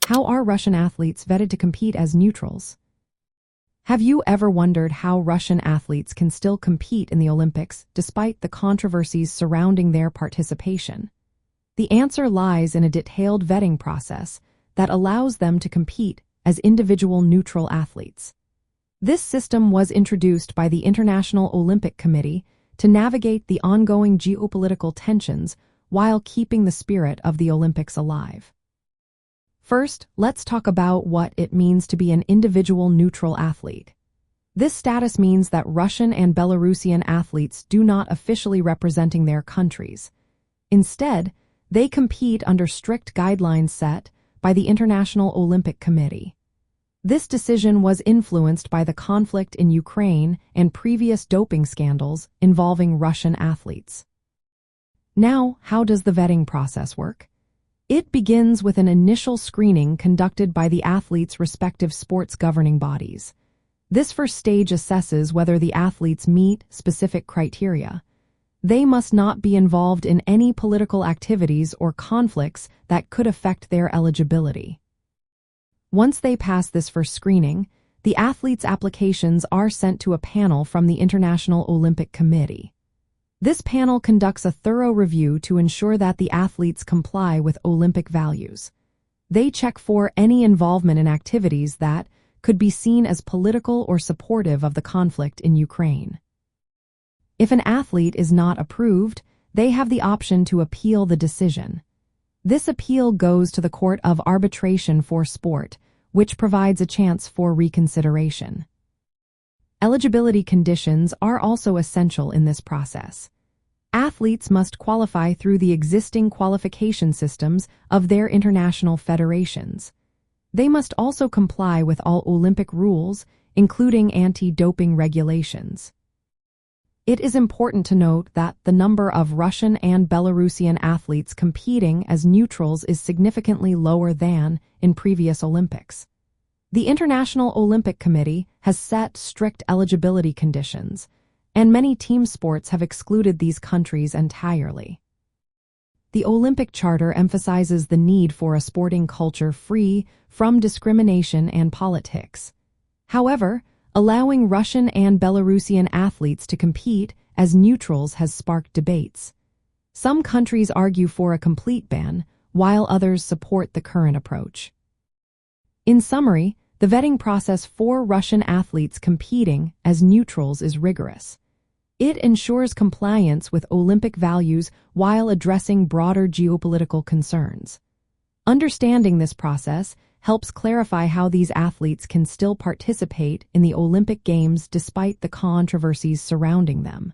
How are Russian athletes vetted to compete as neutrals? Have you ever wondered how Russian athletes can still compete in the Olympics despite the controversies surrounding their participation? The answer lies in a detailed vetting process that allows them to compete as individual neutral athletes. This system was introduced by the International Olympic Committee to navigate the ongoing geopolitical tensions while keeping the spirit of the Olympics alive. First, let's talk about what it means to be an individual neutral athlete. This status means that Russian and Belarusian athletes do not officially representing their countries. Instead, they compete under strict guidelines set by the International Olympic Committee. This decision was influenced by the conflict in Ukraine and previous doping scandals involving Russian athletes. Now, how does the vetting process work? It begins with an initial screening conducted by the athlete's respective sports governing bodies. This first stage assesses whether the athletes meet specific criteria. They must not be involved in any political activities or conflicts that could affect their eligibility. Once they pass this first screening, the athletes' applications are sent to a panel from the International Olympic Committee. This panel conducts a thorough review to ensure that the athletes comply with Olympic values. They check for any involvement in activities that could be seen as political or supportive of the conflict in Ukraine. If an athlete is not approved, they have the option to appeal the decision. This appeal goes to the Court of Arbitration for Sport, which provides a chance for reconsideration. Eligibility conditions are also essential in this process. Athletes must qualify through the existing qualification systems of their international federations. They must also comply with all Olympic rules, including anti-doping regulations. It is important to note that the number of Russian and Belarusian athletes competing as neutrals is significantly lower than in previous Olympics. The International Olympic Committee has set strict eligibility conditions, and many team sports have excluded these countries entirely. The Olympic Charter emphasizes the need for a sporting culture free from discrimination and politics. However, allowing Russian and Belarusian athletes to compete as neutrals has sparked debates. Some countries argue for a complete ban, while others support the current approach. In summary, the vetting process for Russian athletes competing as neutrals is rigorous. It ensures compliance with Olympic values while addressing broader geopolitical concerns. Understanding this process helps clarify how these athletes can still participate in the Olympic Games despite the controversies surrounding them.